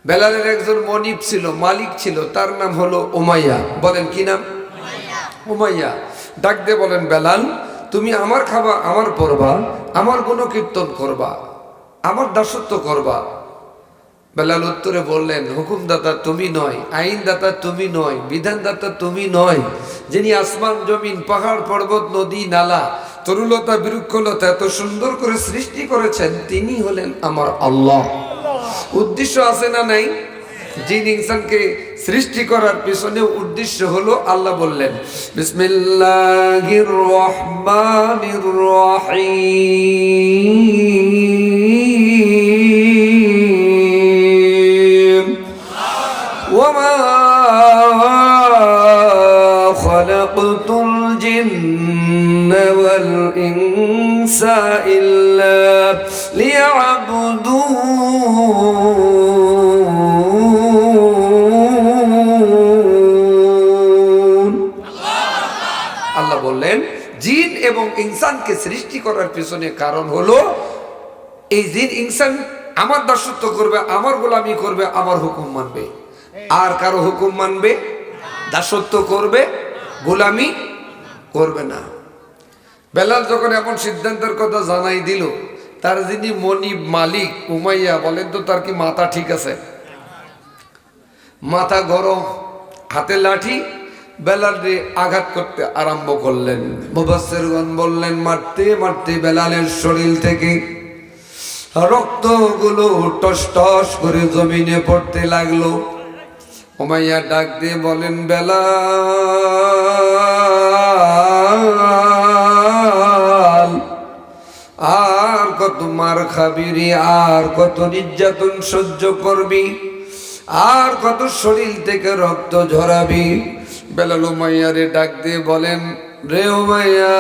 বেলালের একজন মনিব ছিল, মালিক ছিল, তার নাম হলো উমাইয়া। বলেন কি নাম? উমাইয়া। ডাক দিয়ে বলেন, বেলাল তুমি আমার খাবা, আমার পড়বা, আমার গুণকীর্তন করবা, আমার দাসত্ব করবা। বেলাল উত্তরে বললেন, হুকুমদাতা তুমি নয়, আইনদাতা তুমি নয়, বিধানদাতা তুমি নয়, যিনি আসমান জমিন পাহাড় পর্বত নদী নালা তরুলতা বৃক্ষলতা এত সুন্দর করে সৃষ্টি করেছেন, তিনি হলেন আমার আল্লাহ। উদ্দেশ্য আছে না নাই? জিন ইনসানকে সৃষ্টি করার পিছনে উদ্দেশ্য হলো, আল্লাহ বললেন বিসমিল্লাহির রহমানির রহিম ওয়ামা খালাকতুল জিন্না ওয়াল ইনসা ইল্লা লিয়াবুদুন। আল্লাহ বললেন জিন এবং ইনসানকে সৃষ্টি করার পিছনে কারণ হলো, এই জিন ইনসান আমার দাসত্ব করবে, আমার গোলামি করবে, আমার হুকুম মানবে, আর কারো হুকুম মানবে, দাসত্ব করবে, গোলামি করবে না। বেলাল যখন এমন সিদ্ধান্তের কথা জানাই দিল, তার যিনি মনিব মালিক উমাইয়া, বলেন তো তার কি মাথা ঠিক আছে? মাথা গরম, হাতে লাঠি, বেলালকে আঘাত করতে আরম্ভ করলেন। মুফাসসিরগণ বললেন, মারতে মারতে বেলালের শরীর থেকে রক্তগুলো টস টস করে জমিনে পড়তে লাগলো। উমাইয়া ডাক দিয়ে বলেন, বেলাল আর কত মার খাবি রে, আর কত নির্যাতন সহ্য করবি, আর কত শরীর থেকে রক্ত ঝরাবি? বেলাল উমাইয়ারে ডাক দিয়ে বলেন, রে উমাইয়া,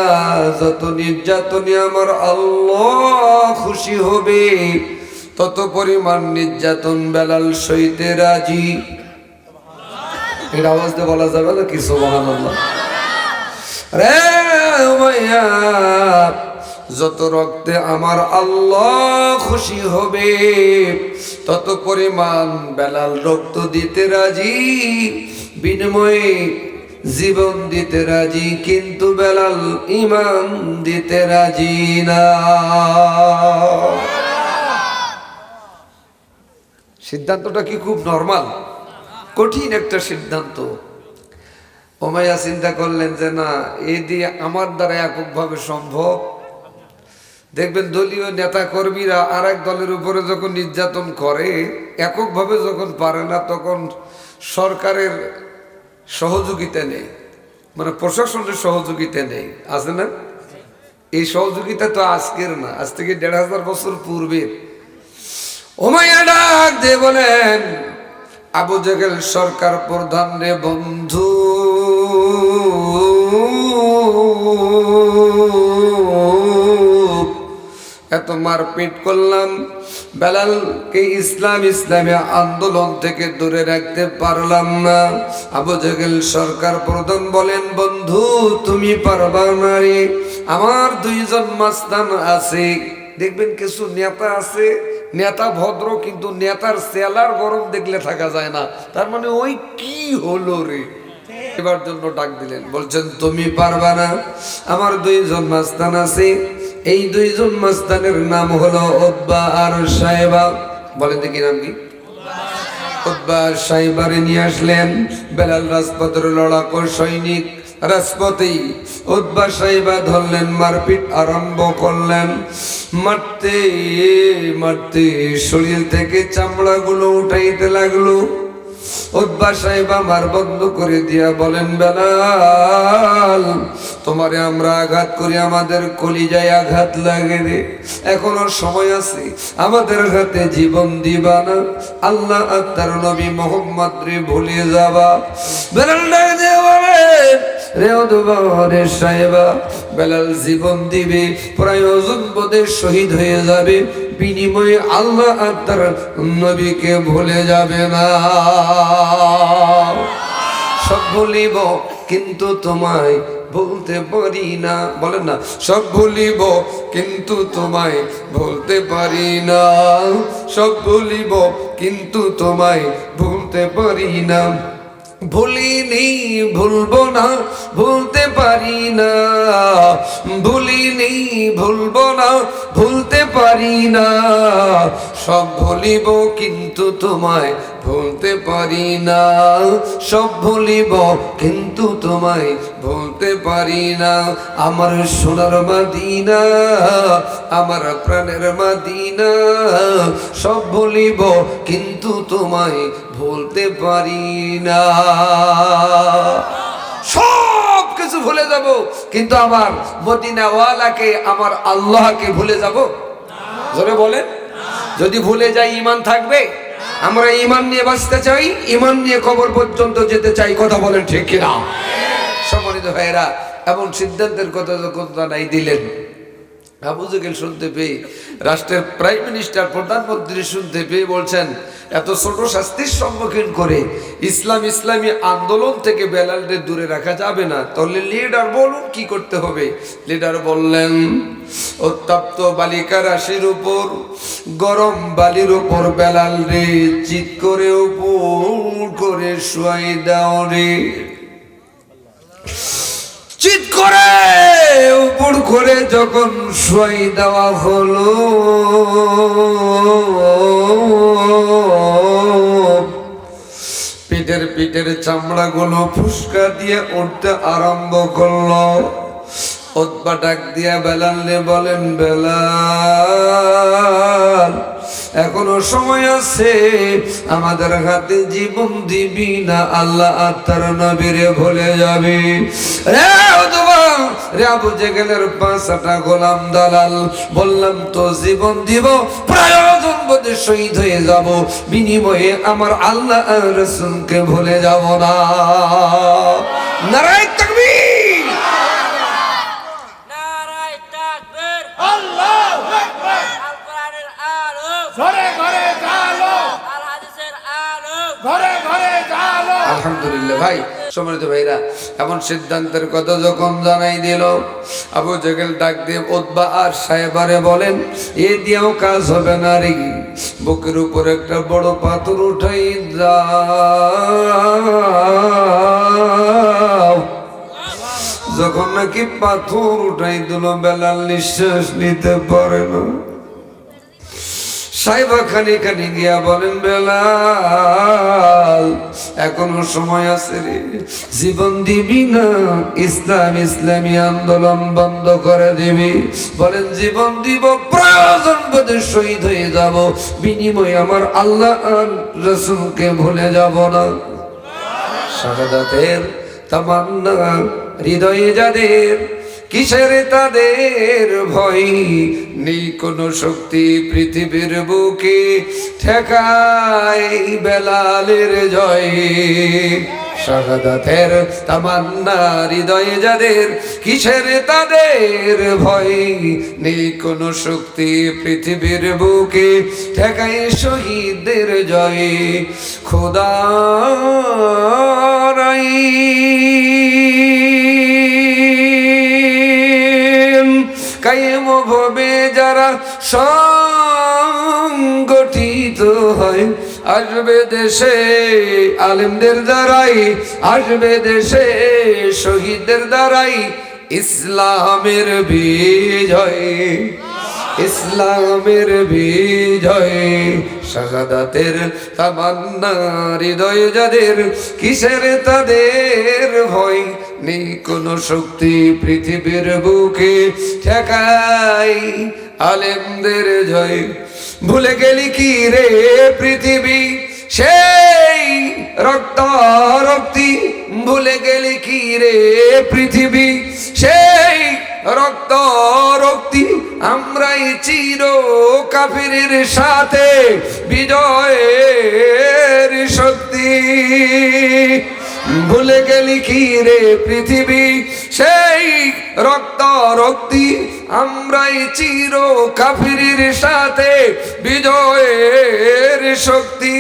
যত নির্যাতনে আমার আল্লাহ খুশি হবে, তত পরিমাণ নির্যাতন বেলাল সইতে রাজি। এর আওয়াজ দিয়ে বলা যাবে না কি সুবহানাল্লাহ? রে উমাইয়া, যত রক্তে আমার আল্লাহ খুশি হবে, তত পরিমাণ বেলাল রক্ত দিতে রাজি, বিনিময়ে জীবন দিতে রাজি, কিন্তু বেলাল ঈমান দিতে রাজি না। সিদ্ধান্তটা কি খুব নরমাল? কঠিন একটা সিদ্ধান্ত। উমাইয়া চিন্তা করলেন যে না, এই দিয়ে আমার দ্বারা এককভাবে সম্ভব। দেখবেন দলীয় নেতা কর্মীরা আর এক দলের উপরে যখন নির্যাতন করে, এককভাবে যখন পারে না, তখন সরকারের সহযোগিতা নেই, মানে প্রশাসনের সহযোগিতা নেই, আছে না? এই সহযোগিতা তো আজকের না, আজ থেকে ১৫০০ বছর পূর্বের। উমাইয়া ডাক দিয়ে বলেন, আবু জেহেল সরকার প্রধান রে বন্ধু, এত মারপিট করলাম, বেলালকে ইসলামী আন্দোলন থেকে দূরে রাখতে পারলাম না। আবু জেহেল সরকার প্রধান বলেন, বন্ধু তুমি পারবা না রে, আমার দুইজন মাস্তান আছে। দেখবেন কিছু নেতা আছে, নেতা ভদ্র, কিন্তু নেতার চেলার গরম দেখলে থাকা যায় না, তার মানে ওই কি হলো রে। এবার জন্য ডাক দিলেন, বলছেন তুমি পারবা না, আমার দুইজন মাস্তান আছে, এই দুইজন মাস্তানের নাম হলো উতবা আর শাইবা। বলেন দেখি নাম কি? উতবা আর শাইবারে নিয়ে আসলেন। বেলাল রাজপথের লড়াকু সৈনিক, রাজপথেই উতবা শাইবা ধরলেন, মারপিট আরম্ভ করলেন। মারতে মারতে শরীর থেকে চামড়াগুলো উঠাইতে লাগলো। উতবা শাইবা মার বন্ধ করে দিয়া বলেন, বেলাল তোমারে আমরা আঘাত করি, আমাদের কলিজায় আঘাত লাগে রে, এখনো সময় আছে, আমাদের হাতে জীবন দিবা না, আল্লাহ আর তার নবী মুহাম্মদ রে ভুলে যাবা? বেলাল ডাক দিয়ে বলেন, রে উতবা রে শাইবা, বেলাল জীবন দিবে, প্রয়োজন বোধে শহীদ হয়ে যাবে, বিনিময়ে আল্লাহ আর তার নবীকে ভুলে যাবে না। সব ভুলিব কিন্তু তোমায় ভুলতে পারি না। বলেন না, সব ভুলিব কিন্তু তোমায় ভুলতে পারি না, সব ভুলিব কিন্তু তোমায় ভুলতে পারি না। ভুলিনি ভুলবো না, ভুলতে পারি না, ভুলিনি ভুলবো না, ভুলতে পারি না। সব ভুলিব কিন্তু তোমায় ভুলতে পারি না, সব ভুলিব কিন্তু তোমায় ভুলতে পারি না। আমার সোনার মদিনা, আমার প্রাণের মদিনা, সব ভুলিব কিন্তু তোমায় ভুলতে পারি না। সব কিছু ভুলে যাব কিন্তু আমার মদিনাওয়ালাকে, আমার আল্লাহকে ভুলে যাব? জোরে বলেন। যদি ভুলে যাই ইমান থাকবে? আমরা ইমান নিয়ে বাঁচতে চাই, ইমান নিয়ে কবর পর্যন্ত যেতে চাই। কথা বলেন ঠিক কিনা? সম্মানিত ভাইয়েরা, এমন সিদ্ধান্তের কথা যখন জানাই দিলেন, আবু জেহেল শুনতে পেয়ে, রাষ্ট্রের প্রাইম মিনিস্টার, প্রধানমন্ত্রী শুনতে পেয়ে বলছেন, এত ছোট শাস্তির সম্মুখীন করে ইসলামী আন্দোলন থেকে বেলালদের দূরে রাখা যাবে না, তাহলে লিডার বলুন কি করতে হবে। লিডার বললেন, উত্তপ্ত বালিকা রাশির উপর, গরম বালির উপর বেলাল রে চিৎ করে উপর করে শুয়াই দাও রে। চিৎ করে উপর করে যখন শুয়াই দেওয়া হলো, পিঠের চামড়াগুলো ফুসকা দিয়ে উঠতে আরম্ভ করলো। উতবা ডাক দিয়া বেলালে বলেন, বেলাল এখনো সময় আছে, আমাদের হাতে জীবন দিবি না, আল্লাহ আর তার নবীরে ভুলে যাবি। রে উতবা, রে আবু জেহেলের পাঁচটা গোলাম দালাল, বললাম তো জীবন দিব, প্রয়োজন বোধে শহীদ হয়ে যাব, বিনিময়ে আমার আল্লাহ আর রাসূলকে ভুলে যাব না। নারায়ে তাকবীর, নারায়ে তাকবীর, আল্লাহু আকবার। আল কোরআনের আলো ঘরে ঘরে জ্বালো, আল হাদিসের আলো ঘরে ঘরে জ্বালো। আলহামদুলিল্লাহ। ভাই, সম্মানিত ভাইরা, এমন সিদ্ধান্তের কথা যখন জানাই দিল, আবু জেহেল ডাক দিয়ে উতবা আর সাহেবারে বলেন, এ দিয়েও কাজ হবে না রে, বুকের উপর একটা বড় পাথর উঠাই দাও। যখন নাকি পাথর উঠাই দিল, বেলাল নিঃশ্বাস নিতে পারে না। সাহেবা খানি গিয়া বলেন, বেলাল এখনো সময় আছে রে, জীবন দিবি না, ইসলামী আন্দোলন বন্ধ করে দিবি? বলেন, জীবন দিব, প্রয়োজন বোধে শহীদ হয়ে যাব, বিনিময়ে আমার আল্লাহ আর রাসূলকে ভুলে যাব না। শাহাদাতের তামান্না হৃদয়ে যাদের, কিসের তাদের ভয় নেই, কোন শক্তি পৃথিবীর বুকে ঠেকায় বেলালের জয়। শাহাদাতের তামান্না হৃদয়ে যাদের, কিসের তাদের ভয় নেই, কোন শক্তি পৃথিবীর বুকে ঠেকায় শহীদদের জয়। খোদার কায়েম হবে যারা সংগঠিত হয়, আসবে দেশে আলেমদের দ্বারাই, আসবে দেশে শহীদদের দ্বারাই ইসলামের বিজয়, ইসলামের বিজয়। শাহাদাতের তামান্না হৃদয়ে যাদের, কিসের তাদের ভয় নেই, কোন শক্তি পৃথিবীর বুকে ঠেকাই আলেমদের জয়। ভুলে গেলি কি রে পৃথিবী সেই রক্তারক্তি, ভুলে গেলি কি রে পৃথিবী সেই রক্তারক্তি, আমরাই চির কাফিরের সাথে বিজয়ের শক্তি। ভুলে গেলি কি রে পৃথিবী সেই রক্তারক্তি, আমরাই চির কাফিরের সাথে বিজয়ের শক্তি।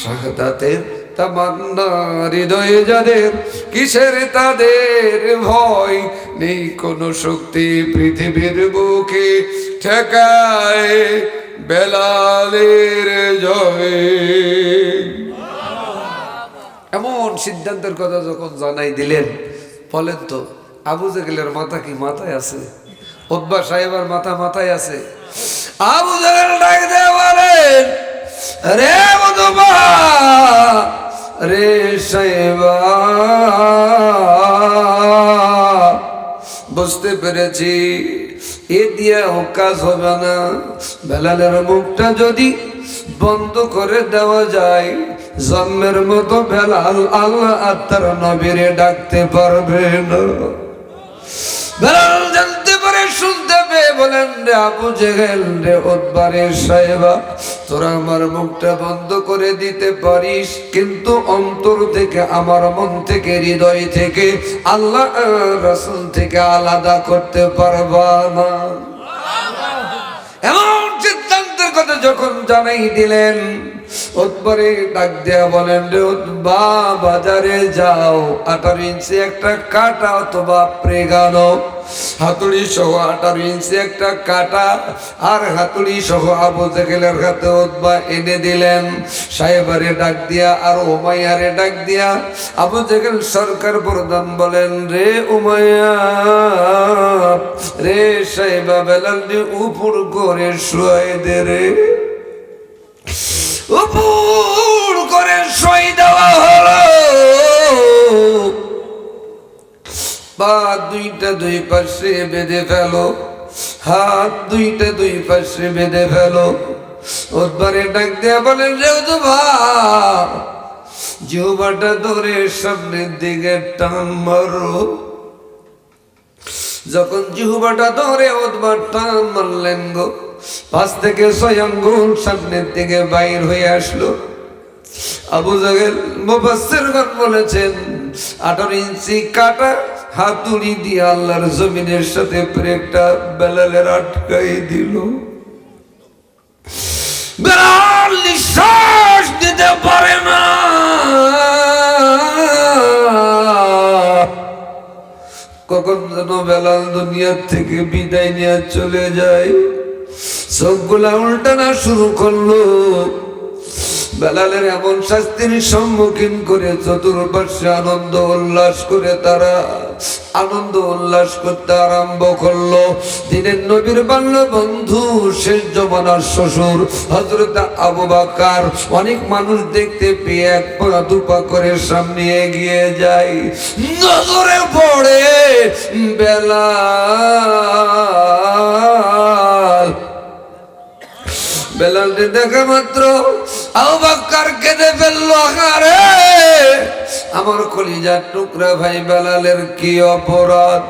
শাহাদাতের তামান্না হৃদয়ে যাদের, কিসের তাদের ভয়, নেই কোনো শক্তি পৃথিবীর বুকে ঠেকায় বেলালের জয়। এমন সিদ্ধান্তের কথা যখন জানাই দিলেন, বলেন তো আবু জেহেলের মাথা কি মাথায় আছে? উতবা সাহেবের মাথা মাথায় আছে? আবু জেহেল ডাক দিয়ে বলেন, রে উতবা, রে সাহেবা, বুঝতে পেরেছি এ দিয়ে কাজ হবে না। বেলালের মুখটা যদি বন্ধ করে দেওয়া যায়, জন্মের মতো বেলাল আল্লাহ আর তার নবীরে ডাকতে পারবে না। বেলাল জানতে পারে, শুনতে পেয়ে বলেন, রে আবু জেহেল, রে উতবা, রে সাহেবা, তোরা আমার মুখটা বন্ধ করে দিতে পারিস, কিন্তু অন্তর থেকে, আমার মন থেকে, হৃদয় থেকে, আল্লাহ রাসূল থেকে আলাদা করতে পারবা না। এমন সিদ্ধান্তের কথা যখন জানাই দিলেন, উতবারে ডাক দেয়া বলেন, রে উতবা, বাজারে যাও, 18 ইঞ্চি একটা কাটা অথবা প্রেগানো, হাতুড়ি সহ 18 ইঞ্চি একটা কাটা আর হাতুড়ি সহ আবু জেহেলের হাতে উতবা এনে দিলেন। সাহেবারে ডাক দিয়া আর উমাইয়ারে ডাক দিয়া আবু জেহেল সরকার প্রধান বলেন, রে উমাইয়া, রে সাহেবা, বেলাল উপর করে শুয়াই দে রে। উপর করে শুয়াই দেওয়া হলো। পা দুইটা দুই পাশে বেঁধে ফেলো, হাত দুইটা দুই পাশে বেঁধে ফেলো। উতবারে ডাক দেয়া বলেন, রে উতবা, জিহ্বাটা ধরে সামনের দিকে টান মারো। যখন জিহ্বাটা ধরে উতবা টান মারলেন গো, 5 থেকে 6 আঙ্গুল সামনের দিকে বাইর হয়ে আসলো। আবু জেহেল মুফাসসিরগণ বলেছেন, 18 ইঞ্চি কাটা হাতুড়ি দিয়ে আল্লাহর জমিনের সাথে ব্রেকটা বেলালের আটকাই দিল। বেলাল নিঃশ্বাস দিতে পারে না। কখন যেন বেলাল দুনিয়ার থেকে বিদায় নিয়ে চলে যায়। চোখগুলা উল্টানা শুরু করলো। বেলালের এমন শাস্তির সম্মুখীন করে চতুর্পার্শ্বে আনন্দ উল্লাস করে তারা আনন্দ উল্লাস করতে আরম্ভ করলো। দিনের নবীর বাল্য বন্ধু, শেষ জমানার শ্বশুর হযরত আবু বকর অনেক মানুষ দেখতে পেয়ে এক পা দুপা করে সামনে এগিয়ে যায়। নজরে পড়ে বেলাল। বেলালকে দেখা মাত্র আবু বকর কেঁদে ফেললো। আরে আমার কলিজার টুকরা ভাই বেলালের কি অপরাধ!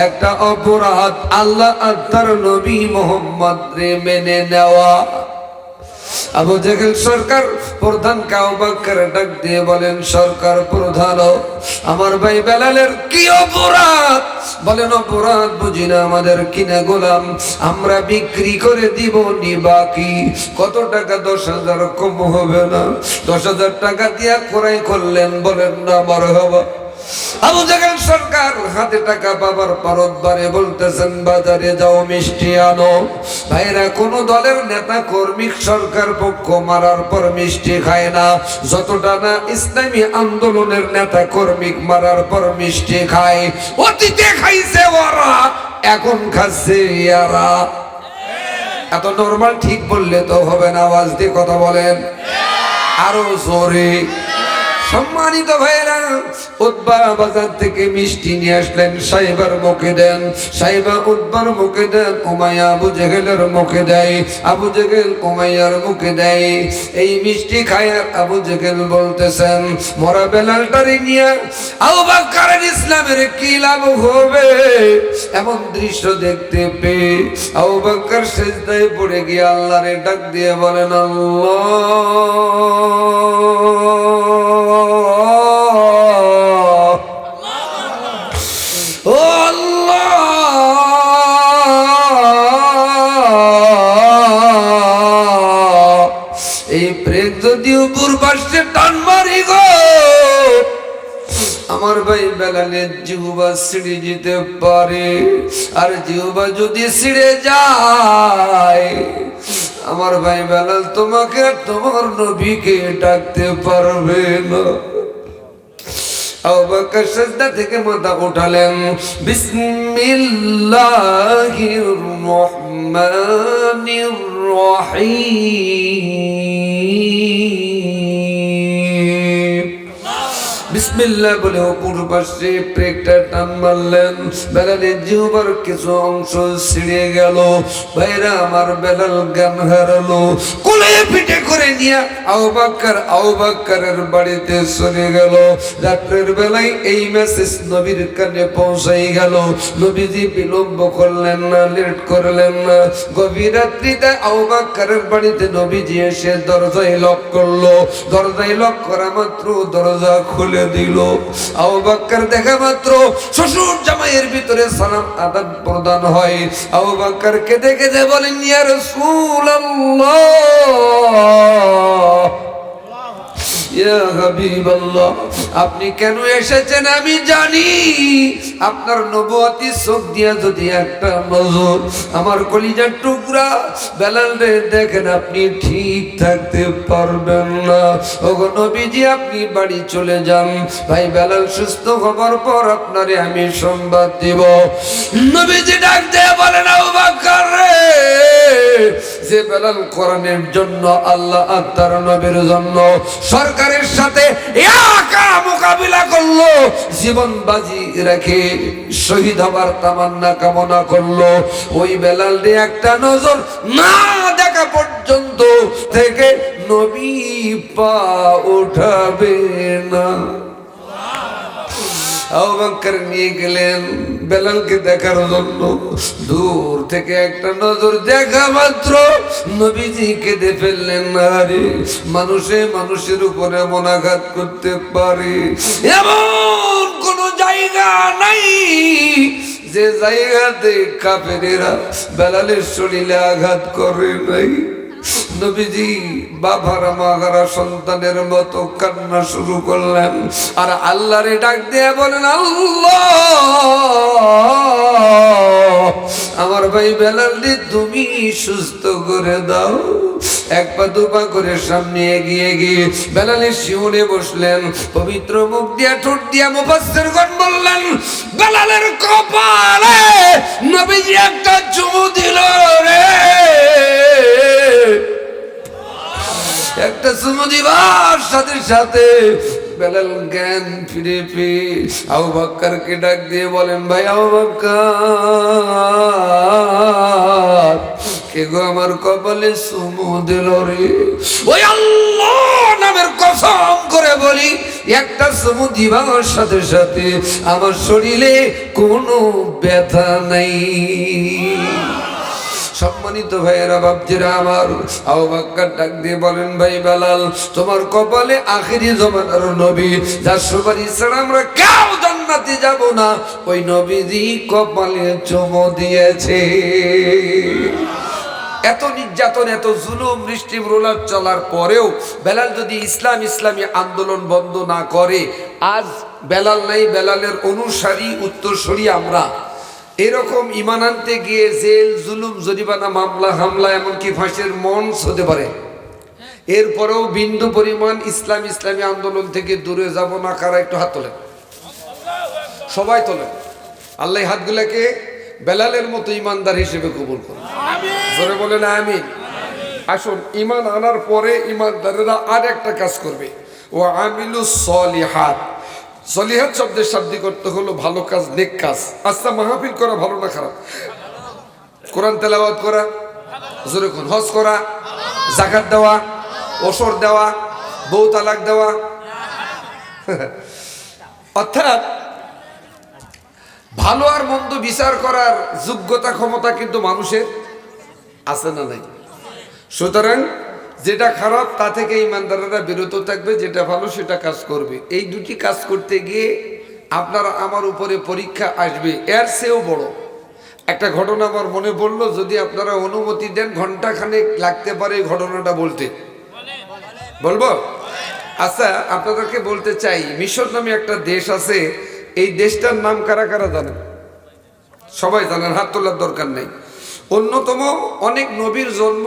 একটা অপরাধ আল্লাহ আর তার নবী মুহাম্মদ রে মেনে নেওয়া। আবু জেহেল সরকার প্রধান আবু বকর ডাক দিয়ে বলেন, সরকার প্রধান, আমার ভাই বেলালের কি অপরাধ? বলেন, অপরাধ বুঝি না, আমাদের কিনা গোলাম, আমরা বিক্রি করে দিব নি বাকি। কত টাকা? 10,000 কম হবে না? 10,000 টাকা দিয়া ক্রয় করলেন। বলেন না মারহাবা। আবু জেহেল সরকার হাতে টাকা পাবার পরত বারে বলতেছেন, বাজারে যাও মিষ্টি আনো। ভাইরা, কোন দলের নেতা কর্মী সরকার পক্ষ মারার পর মিষ্টি খায় না, যতটা না ইসলামী আন্দোলনের নেতা কর্মী মারার পর মিষ্টি খায়। অতীতে খাইছে ওরা, এখন খাচ্ছে এরা। এত নরমাল ঠিক বললে তো হবে না, আওয়াজ দিয়ে কথা বলেন আরো জোরে। সম্মানিত ভাইরা, উতবা বাজার থেকে মিষ্টি নিয়ে আসলেন, সাহেবার মুখে দেন, সাহেবা উতবার মুখে দেন, উমাইয়া আবু জেহেলের মুখে দেয়, আবু জেহেল উমাইয়ার মুখে দেয়। এই মিষ্টি খায় আবু জেহেল বলতেছেন, মরা বেলালটারে নিয়ে আবু বকরের ইসলামের কি লাভ হবে? এমন দৃশ্য দেখতে পেয়ে আবু বকর সিজদায় পড়ে গিয়ে আল্লাহরে ডাক দিয়ে বলেন, এই যদিও পূর্বাসে টান মারি গো আমার ভাই বেলালের জিহ্বা ছিঁড়ে যেতে পারে, আর জিহ্বা যদি ছিঁড়ে যায় আমার ভাই বেলাল তোমাকে আর তোমার নবীকে ডাকতে পারবে না। আবু বকর সিজদা থেকে মাথা উঠালেন, বিসমিল্লাহির রহমানির রহিম, বিসমিল্লাহ বলে অপুর পাশে ব্রেকটা টান মারলেন। বেলালের জিহ্বার কিছু অংশ ছিঁড়ে গেল। ভাইরা আমার বেলাল জ্ঞান হারালো। কোলে পিঠে করে নিয়ে আবু বকরের বাড়িতে চলে গেল। রাত্রের বেলায় এই মেসেজ নবীর কানে পৌঁছাই গেল। নবীজি বিলম্ব করলেন না, লেট করলেন না। গভীর রাত্রিতে আবু বকরের বাড়িতে নবীজি এসে দরজায় লক করলো। দরজায় লক করা মাত্র দরজা খুলে দিল। আবু বকর দেখা মাত্র শ্বশুর জামাইয়ের ভিতরে সালাম আদান প্রদান হয়। আবু বকর কেঁদে কেঁদে বলেন, ইয়া রাসূলুল্লাহ, ইয়া হাবিবাল্লাহ, আপনি কেন এসেছেন আমি জানি। আপনার নবুয়তি চোখ দিয়া যদি একটা নজর আমার কলিজার টুকরা বেলাল রে দেখেন, আপনি ঠিক থাকতে পারবেন না। ওগো নবীজি, আপনি বাড়ি চলে যান। ভাই বেলাল সুস্থ হবার পর আপনারে আমি সংবাদ দিব। নবীজি ডাক দিয়ে বলেন, আবু বকর রে, যে বেলাল কোরআনের জন্য আল্লাহ আর তার নবীর জন্য সরকারের সাথে একা মোকাবিলা করলো, জীবন বাজি রেখে শহীদ হবার তামান্না কামনা করলো, ওই বেলাল রে একটা নজর না দেখা পর্যন্ত থেকে নবী পা উঠাবে না। আবু বকর নিয়ে গেলেন বেলালকে দেখার জন্য। দূর থেকে একটা নজর দেখা মাত্র নবীজি কেঁদে ফেললেন। আরে মানুষে মানুষের উপরে এমন আঘাত করতে পারে, এমন কোন জায়গা নাই যে জায়গাতে কাফেরেরা বেলালের শরীরে আঘাত করে নাই। নবীজি বাবারা মাগারা সন্তানের মতো কান্না শুরু করলেন, আর আল্লাহরে ডাক দিয়ে বলেন, আল্লাহ, আমার ভাই বেলালকে তুমি সুস্থ করে দাও। এক পা দুপা করে সামনে এগিয়ে গিয়ে বেলালের শিউরে বসলেন। পবিত্র মুখ দিয়া ঠোঁট দিয়া মুফাসসিরগণ বললেন, বেলালের কপালে নবীজি একটা চুমু দিল রে। একটা চুমু দিবার সাথে সাথে বেলাল জ্ঞান ফিরে পেয়ে আবু বকরকে ডাক দিয়ে বলেন, ভাই আবু বকর, কে গো আমার কপালে চুমু দিল রে? ওই আল্লাহ নামের কসম করে বলি, একটা চুমু দিবার সাথে সাথে আমার শরীরে কোনো ব্যথা নাই। সম্মানিত ভাইয়েরা, বাপজিরা আমার, আবু বকর ডাক দিয়ে বলেন, ভাই বেলাল, তোমার কপালে আখিরি জমানার নবী যার সুপারিশ ছাড়া আমরা কেউ জান্নাতে যাব না, ওই নবীজি কপালে চুমু দিয়েছে। এত নির্যাতন, এত জুলুম, নিষ্ঠুর রোলার চলার পরেও বেলাল যদি ইসলামী আন্দোলন বন্ধ না করে, আজ বেলাল নাই, বেলালের অনুসারী উত্তরসূরি আমরা। এরকম ঈমান আনতে গিয়ে জেল, জুলুম, জরিমানা, মামলা, হামলা, এমনকি ফাঁসির মঞ্চ হতে পারে। এরপরেও বিন্দু পরিমাণ ইসলামী আন্দোলন থেকে দূরে যাব না। কারা একটু হাত তোলেন, সবাই তোলেন। আল্লাহ হাতগুলাকে বেলালের মতো ইমানদার হিসেবে কবুল করুন। জোরে বলেন আমিন। আসুন, ইমান আনার পরে ইমানদারেরা আর একটা কাজ করবে, ও আমিলুস সলিহাত। সলিহাত শব্দের শাব্দিক অর্থ হলো ভালো কাজ, নেক কাজ। আচ্ছা, মাহফিল করা ভালো না খারাপ? কোরআন তেলাওয়াত করা, জোরে কোন, হজ করা, যাকাত দেওয়া, ওসর দেওয়া, বউ তালাক দেওয়া, অর্থাৎ ভালো আর মন্দ বিচার করার যোগ্যতা, ক্ষমতা কিন্তু মানুষের আছে না নাই? সুতরাং যেটা খারাপ তা থেকে ইমানদারেরা বিরত থাকবে, যেটা ভালো সেটা কাজ করবে। এই দুটি কাজ করতে গিয়ে আপনার আমার উপরে পরীক্ষা আসবে। এর চেয়েও বড় একটা ঘটনা আমার মনে পড়লো, যদি আপনারা অনুমতি দেন ঘন্টাখানেক লাগতে পারে এই ঘটনাটা বলতে। বলবো? আচ্ছা, আপনাদেরকে বলতে চাই, মিশর নামে একটা দেশ আছে। এই দেশটার নাম কারা কারা জানেন? সবাই জানেন, হাত তোলার দরকার নেই। অন্যতম, অনেক নবীর জন্ম